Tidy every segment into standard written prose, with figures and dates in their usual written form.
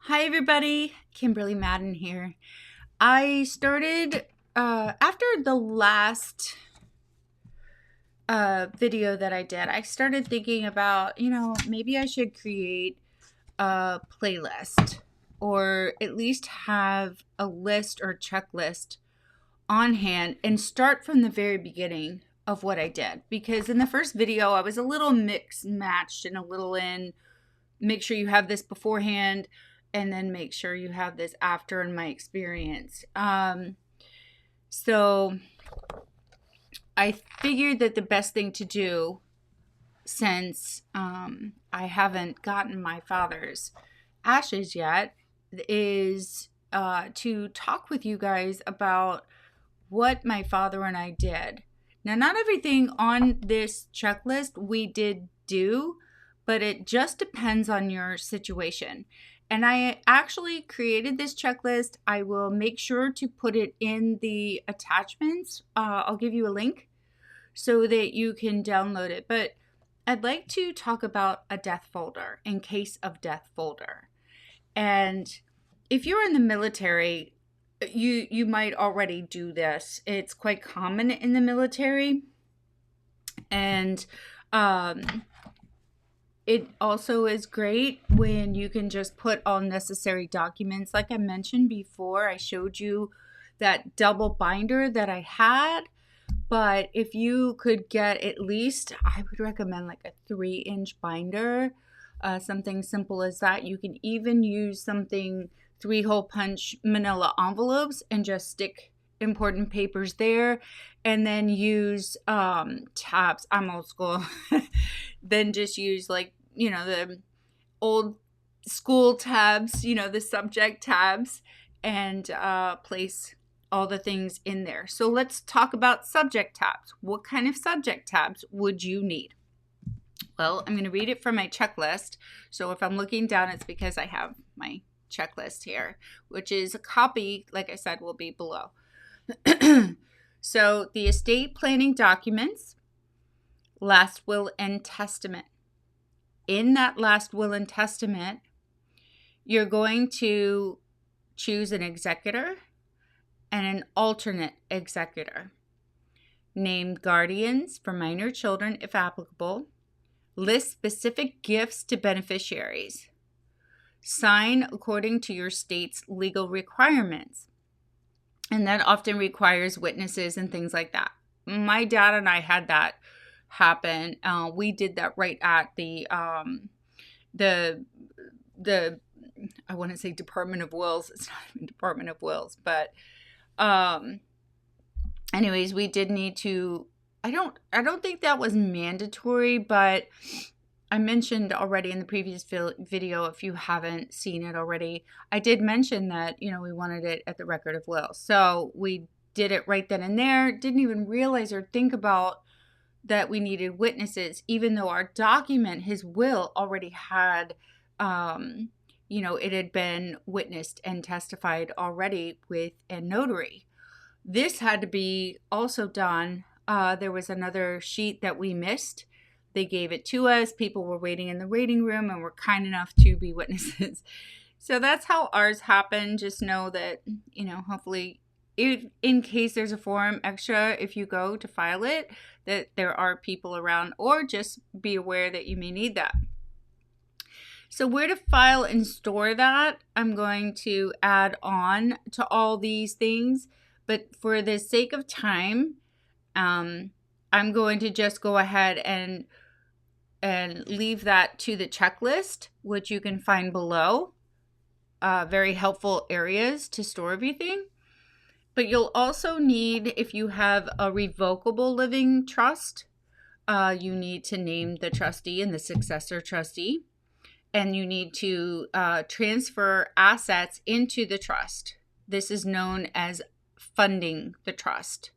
Hi, everybody. Kimberly Madden here. I started, after the last video that I did, I started thinking about, maybe I should create a playlist or at least have a list or checklist on hand and start from the very beginning of what I did. Because in the first video, I was a little mixed matched and a little in make sure you have this beforehand and then make sure you have this after in my experience. So I figured that the best thing to do, since I haven't gotten my father's ashes yet, is to talk with you guys about what my father and I did. Now, not everything on this checklist we did do, but it just depends on your situation. And I actually created this checklist. I will make sure to put it in the attachments. I'll give you a link so that you can download it. But I'd like to talk about a death folder, in case of death folder. And if you're in the military, you might already do this. It's quite common in the military. And it also is great when you can just put all necessary documents. Like I mentioned before, I showed you that double binder that I had. But if you could get at least, I would recommend like a 3-inch binder, something simple as that. You can even use something 3-hole punch manila envelopes and just stick important papers there, and then use tabs. I'm old school. Then just use the old school tabs, the subject tabs, and place all the things in there. So let's talk about subject tabs. What kind of subject tabs would you need? Well, I'm going to read it from my checklist. So if I'm looking down, it's because I have my checklist here, which is a copy, like I said, will be below. So the estate planning documents, last will and testament. In that last will and testament, you're going to choose an executor and an alternate executor. Name guardians for minor children if applicable. List specific gifts to beneficiaries. Sign according to your state's legal requirements. And that often requires witnesses and things like that. My dad and I had that happen. We did that right at the I want to say Department of Wills. It's not even Department of Wills, but anyways, we did need to. I don't think that was mandatory, but I mentioned already in the previous video, if you haven't seen it already, I did mention that, we wanted it at the record of will. So we did it right then and there. Didn't even realize or think about that we needed witnesses, even though our document, his will, already had, it had been witnessed and testified already with a notary. This had to be also done. There was another sheet that we missed. They gave it to us. People were waiting in the waiting room and were kind enough to be witnesses. So that's how ours happened. Just know that, hopefully, in case there's a form extra, if you go to file it, that there are people around, or just be aware that you may need that. So where to file and store that, I'm going to add on to all these things. But for the sake of time, I'm going to just go ahead and leave that to the checklist, which you can find below. Very helpful areas to store everything. But you'll also need, if you have a revocable living trust, you need to name the trustee and the successor trustee. And you need to transfer assets into the trust. This is known as funding the trust.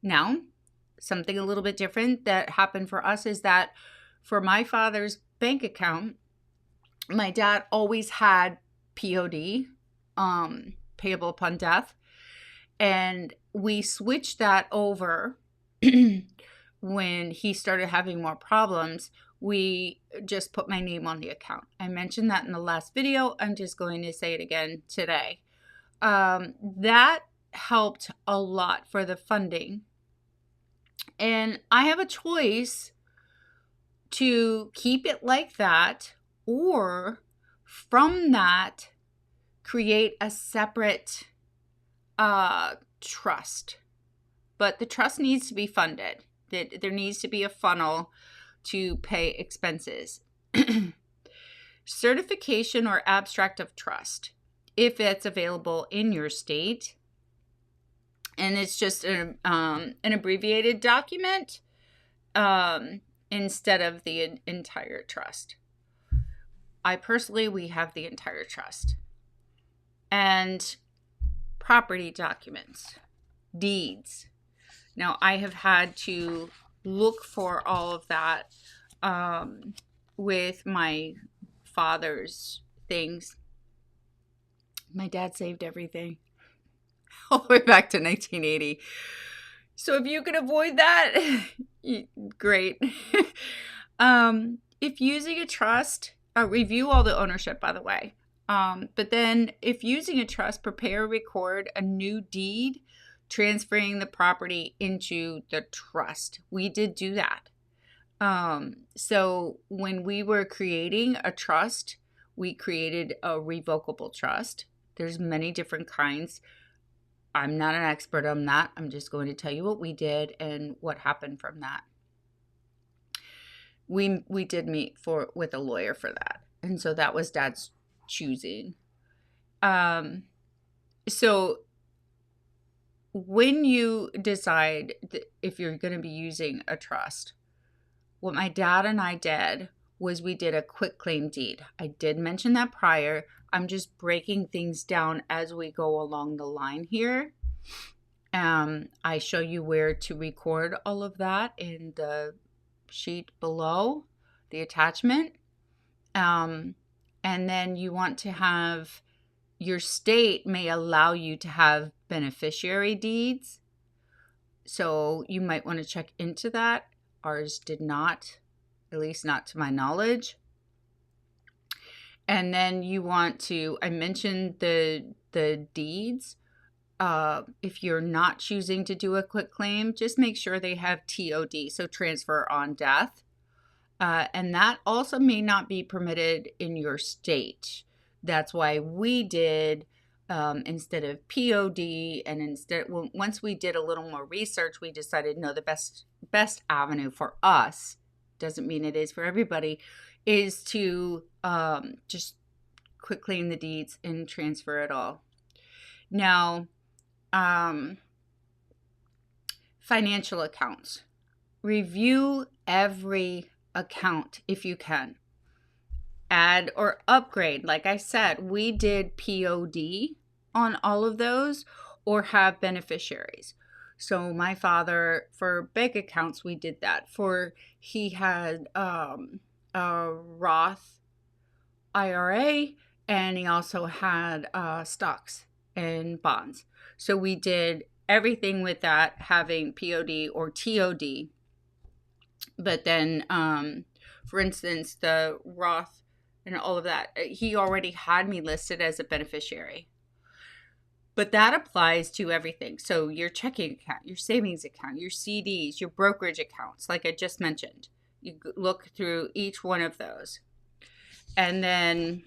Now, something a little bit different that happened for us is that for my father's bank account, my dad always had POD, payable upon death, and we switched that over when he started having more problems. we just put my name on the account. I mentioned that in the last video. I'm just going to say it again today. That helped a lot for the funding. And I have a choice to keep it like that, or from that, create a separate trust. But the trust needs to be funded. There needs to be a funnel to pay expenses. Certification or abstract of trust, if it's available in your state. And it's just an abbreviated document instead of the entire trust. We have the entire trust. And property documents, deeds. Now, I have had to look for all of that with my father's things. My dad saved everything all the way back to 1980. So if you can avoid that, great. If using a trust, review all the ownership, by the way. But then if using a trust, prepare, record a new deed transferring the property into the trust. We did do that. So when we were creating a trust, we created a revocable trust. There's many different kinds. I'm not an expert on that. I'm just going to tell you what we did and what happened from that. We did meet with a lawyer for that. And so that was Dad's choosing. So when you decide if you're going to be using a trust, what my dad and I did was we did a quitclaim deed. I did mention that prior. I'm just breaking things down as we go along the line here. I show you where to record all of that in the sheet below, the attachment. And then you want to have, your state may allow you to have beneficiary deeds. So you might want to check into that. Ours did not, at least not to my knowledge. And then you want to, I mentioned the deeds. If you're not choosing to do a quitclaim, just make sure they have TOD, so transfer on death. And that also may not be permitted in your state. That's why we did, instead of POD, and once we did a little more research, we decided, no, the best avenue for us, doesn't mean it is for everybody, is to just quitclaim the deeds and transfer it all. Now, financial accounts. Review every account if you can. Add or upgrade. Like I said, we did POD on all of those or have beneficiaries. So my father, for bank accounts, we did that. He had a Roth IRA, and he also had stocks and bonds. So we did everything with that, having POD or TOD. But then, for instance, the Roth and all of that, he already had me listed as a beneficiary. But that applies to everything. So your checking account, your savings account, your CDs, your brokerage accounts, like I just mentioned. You look through each one of those. And then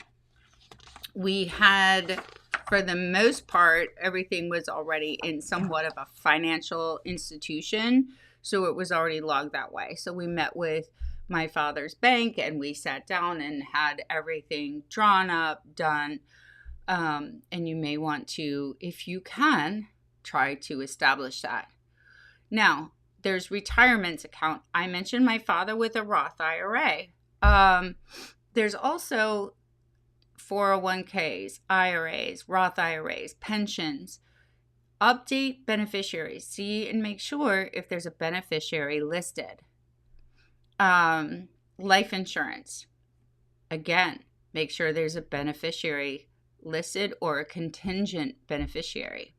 we had, for the most part, everything was already in somewhat of a financial institution. So it was already logged that way. So we met with my father's bank and we sat down and had everything drawn up, done. And you may want to, if you can, try to establish that. Now, there's retirement account. I mentioned my father with a Roth IRA. There's also 401ks, IRAs, Roth IRAs, pensions. Update beneficiaries. See and make sure if there's a beneficiary listed. Life insurance. Again, make sure there's a beneficiary listed or a contingent beneficiary.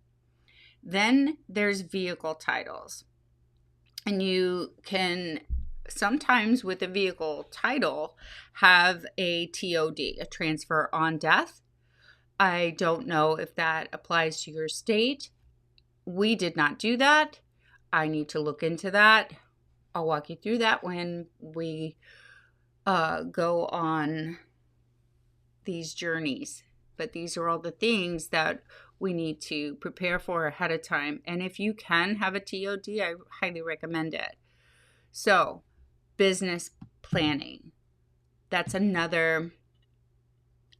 Then there's vehicle titles. And you can sometimes with a vehicle title, have a TOD, a transfer on death. I don't know if that applies to your state. We did not do that. I need to look into that. I'll walk you through that when we go on these journeys. But these are all the things that we need to prepare for ahead of time. And if you can have a TOD, I highly recommend it. So, business planning. That's another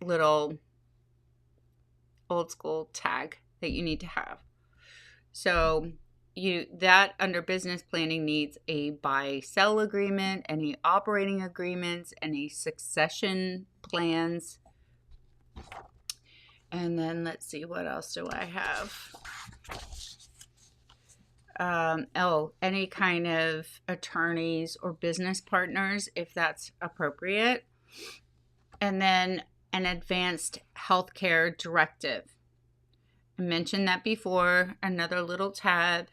little old school tag that you need to have. So, that under business planning needs a buy-sell agreement, any operating agreements, any succession plans. And then let's see, what else do I have? Any kind of attorneys or business partners, if that's appropriate. And then an advanced healthcare directive. I mentioned that before, another little tab.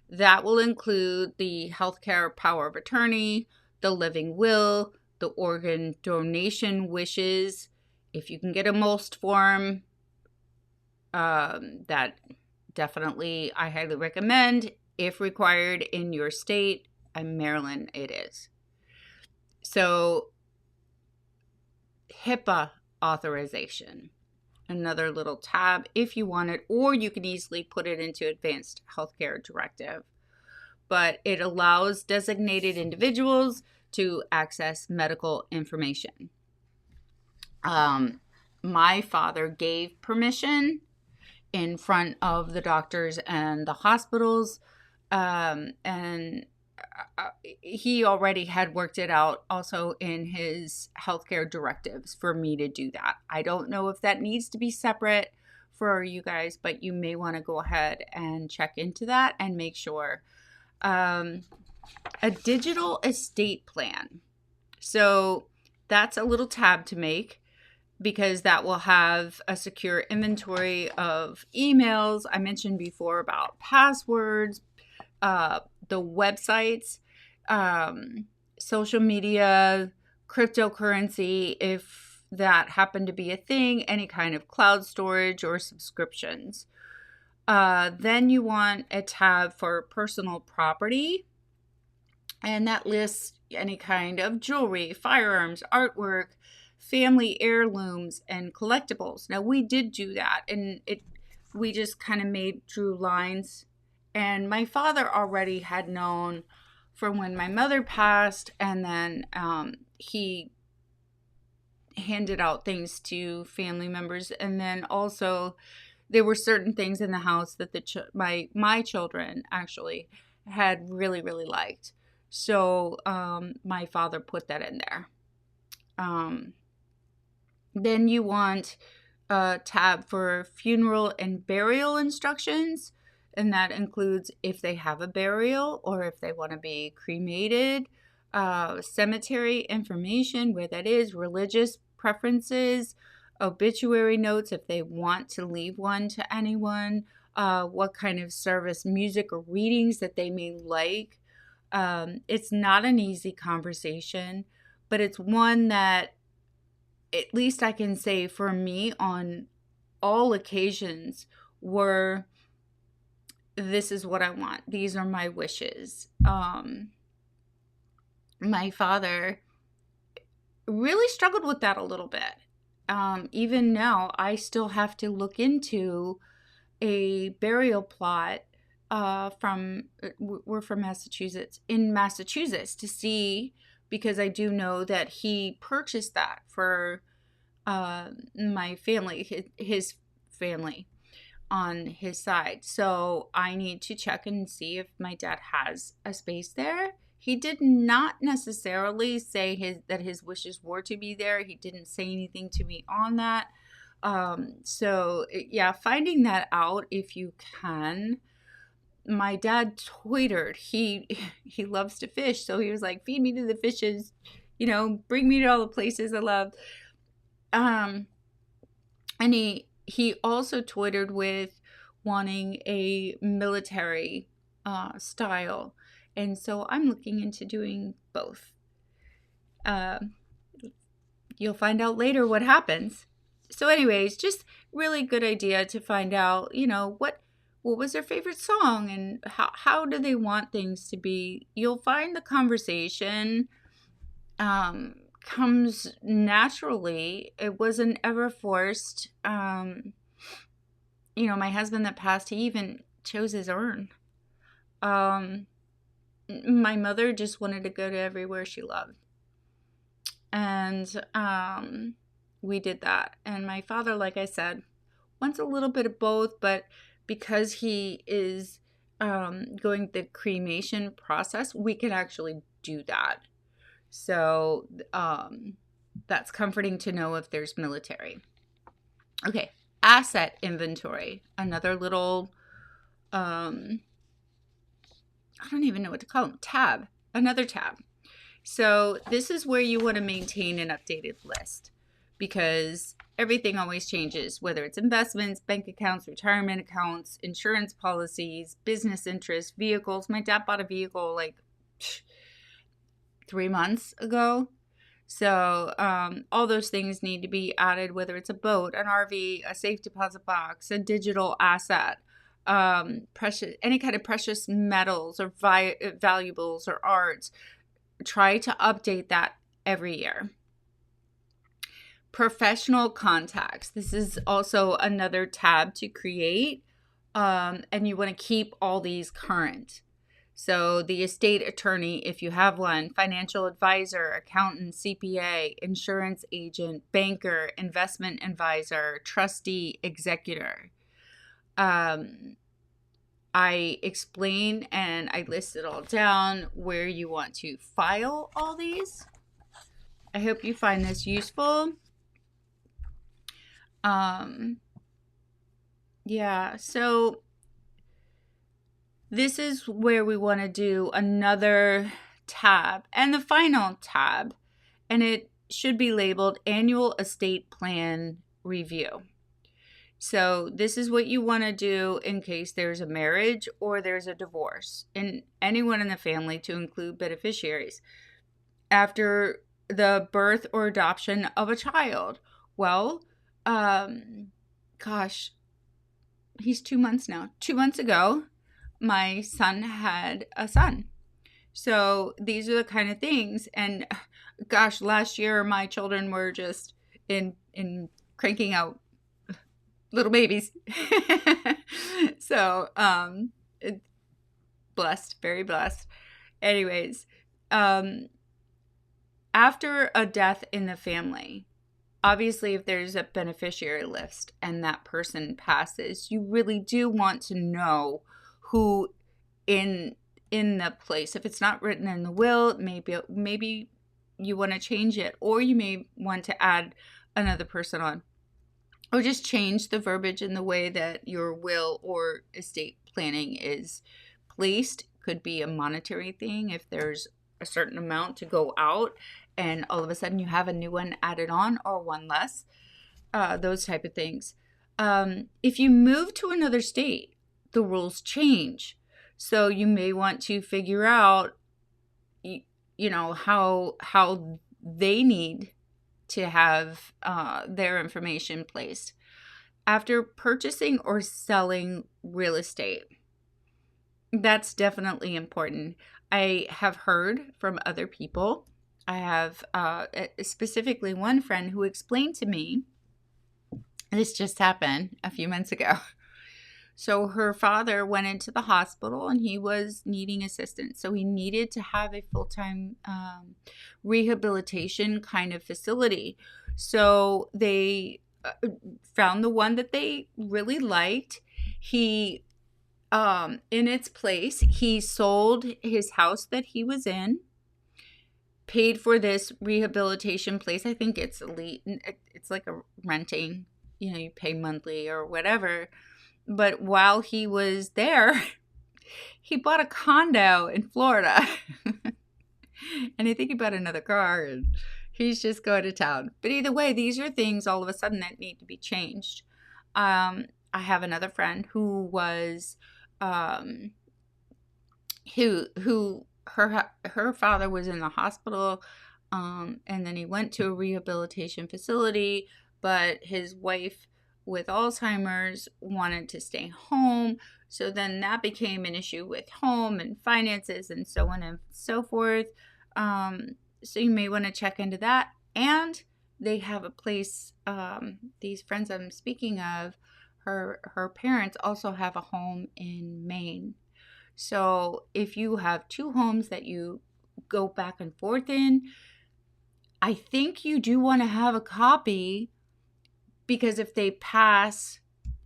That will include the healthcare power of attorney, the living will, the organ donation wishes. If you can get a MOLST form, that definitely I highly recommend. If required in your state, in Maryland it is. So HIPAA authorization, another little tab if you want it, or you can easily put it into advanced healthcare directive. But it allows designated individuals to access medical information. My father gave permission in front of the doctors and the hospitals, and he already had worked it out also in his healthcare directives for me to do that. I don't know if that needs to be separate for you guys, but you may want to go ahead and check into that and make sure. A digital estate plan. So that's a little tab to make, because that will have a secure inventory of emails. I mentioned before about passwords, the websites, social media, cryptocurrency, if that happened to be a thing, any kind of cloud storage or subscriptions. Then you want a tab for personal property, and that lists any kind of jewelry, firearms, artwork, family heirlooms, and collectibles. Now, we did do that, and we just kind of drew lines. And my father already had known from when my mother passed, and then he handed out things to family members. And then also there were certain things in the house that my children actually had really, really liked. So my father put that in there. Then you want a tab for funeral and burial instructions, and that includes if they have a burial or if they want to be cremated, cemetery information, where that is, religious preferences, obituary notes if they want to leave one to anyone, what kind of service, music, or readings that they may like. It's not an easy conversation, but it's one that, at least I can say for me, on all occasions, were, this is what I want. These are my wishes. My father really struggled with that a little bit. Even now, I still have to look into a burial plot we're from Massachusetts, in Massachusetts, to see, because I do know that he purchased that for my family, his family on his side. So I need to check and see if my dad has a space there. He did not necessarily say that his wishes were to be there. He didn't say anything to me on that. So yeah, finding that out if you can. My dad twittered. He loves to fish, so he was like, "Feed me to the fishes, bring me to all the places I love." And he also twittered with wanting a military style, And so I'm looking into doing both. Uh, you'll find out later what happens. So anyways, just really good idea to find out, what was their favorite song and how do they want things to be. You'll find the conversation comes naturally. It wasn't ever forced. My husband that passed, he even chose his urn. My mother just wanted to go to everywhere she loved. And we did that. And my father, like I said, wants a little bit of both, but because he is going the cremation process, we can actually do that. So that's comforting to know if there's military. Okay, asset inventory. Another little, I don't even know what to call them, tab. Another tab. So this is where you want to maintain an updated list because everything always changes, whether it's investments, bank accounts, retirement accounts, insurance policies, business interests, vehicles. My dad bought a vehicle like 3 months ago. So all those things need to be added, whether it's a boat, an RV, a safe deposit box, a digital asset, any kind of precious metals or valuables or art. Try to update that every year. Professional contacts. This is also another tab to create, and you want to keep all these current. So the estate attorney, if you have one, financial advisor, accountant, CPA, insurance agent, banker, investment advisor, trustee, executor. I explain and I list it all down where you want to file all these. I hope you find this useful. So this is where we want to do another tab and the final tab, and it should be labeled Annual Estate Plan Review. So this is what you want to do in case there's a marriage or there's a divorce, and anyone in the family to include beneficiaries. After the birth or adoption of a child. Well, he's 2 months now. 2 months ago, my son had a son. So these are the kind of things. And gosh, last year my children were just in cranking out little babies. So blessed, very blessed. Anyways, after a death in the family, obviously if there's a beneficiary list and that person passes, you really do want to know who in the place. If it's not written in the will, maybe you want to change it, or you may want to add another person on, or just change the verbiage in the way that your will or estate planning is placed. Could be a monetary thing if there's a certain amount to go out and all of a sudden you have a new one added on or one less, those type of things. If you move to another state, the rules change. So you may want to figure out, how they need to have their information placed. After purchasing or selling real estate, that's definitely important. I have heard from other people. I have specifically one friend who explained to me, this just happened a few months ago. So her father went into the hospital and he was needing assistance. So he needed to have a full-time rehabilitation kind of facility. So they found the one that they really liked. He, in its place, he sold his house that he was in, paid for this rehabilitation place. I think it's like a renting, you pay monthly or whatever. But while he was there, he bought a condo in Florida. And I think he bought another car and he's just going to town. But either way, these are things all of a sudden that need to be changed. I have another friend who was her father was in the hospital, and then he went to a rehabilitation facility, but his wife with Alzheimer's wanted to stay home. So then that became an issue with home and finances and so on and so forth. So you may want to check into that. And they have a place, these friends I'm speaking of, her parents also have a home in Maine. So if you have two homes that you go back and forth in, I think you do want to have a copy, because if they pass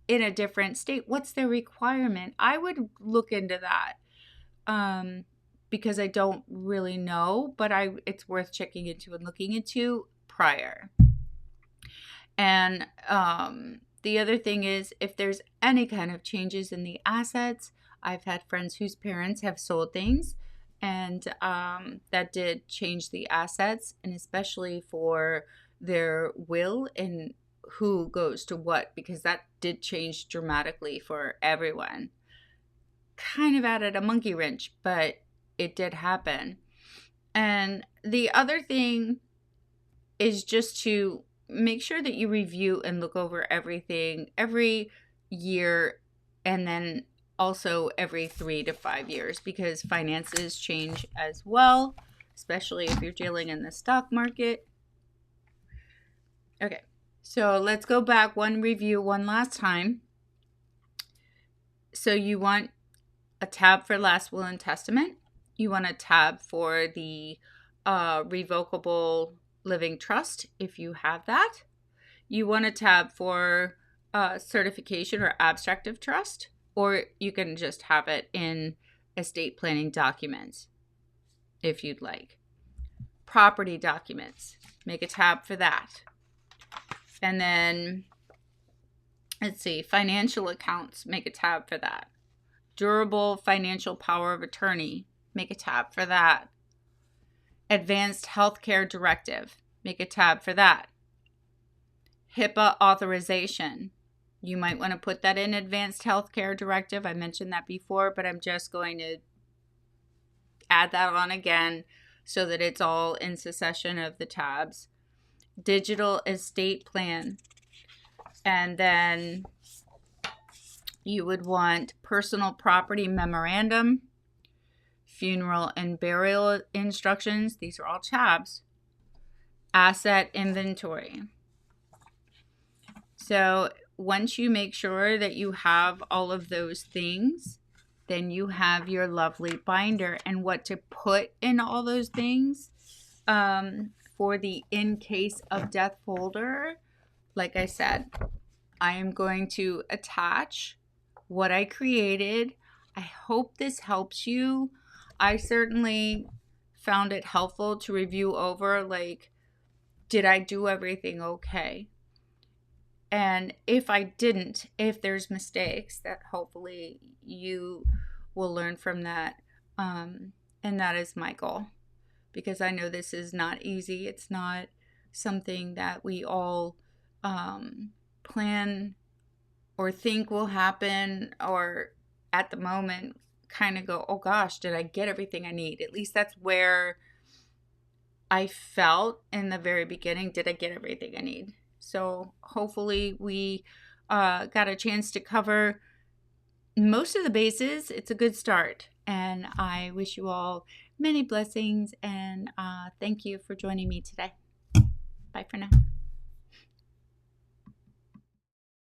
in a different state, what's their requirement? I would look into that, because I don't really know, but it's worth checking into and looking into prior. And the other thing is, if there's any kind of changes in the assets, I've had friends whose parents have sold things, and that did change the assets, and especially for their will and who goes to what, because that did change dramatically for everyone. Kind of added a monkey wrench, but it did happen. And the other thing is just to make sure that you review and look over everything every year, and then also every 3 to 5 years, because finances change as well, especially if you're dealing in the stock market. Okay, so let's go back one last time. So you want a tab for last will and testament. You want a tab for the revocable living trust, if you have that. You want a tab for certification or abstract of trust, or you can just have it in estate planning documents if you'd like. Property documents, make a tab for that. And then, let's see, financial accounts, make a tab for that. Durable financial power of attorney, make a tab for that. Advanced healthcare directive, make a tab for that. HIPAA authorization, you might want to put that in advanced healthcare directive. I mentioned that before, but I'm just going to add that on again so that it's all in succession of the tabs. Digital estate plan, and then you would want personal property memorandum, funeral and burial instructions. These are all tabs. Asset inventory. So once you make sure that you have all of those things, then you have your lovely binder. And what to put in all those things, for the in case of death folder, like I said, I am going to attach what I created. I hope this helps you. I certainly found it helpful to review over, like, did I do everything okay? And if I didn't, if there's mistakes, that hopefully you will learn from that. And that is my goal, because I know this is not easy. It's not something that we all plan or think will happen, or at the moment kind of go, oh gosh, did I get everything I need? At least that's where I felt in the very beginning. Did I get everything I need? So hopefully we got a chance to cover most of the bases. It's a good start, and I wish you all many blessings, and thank you for joining me today. Bye for now.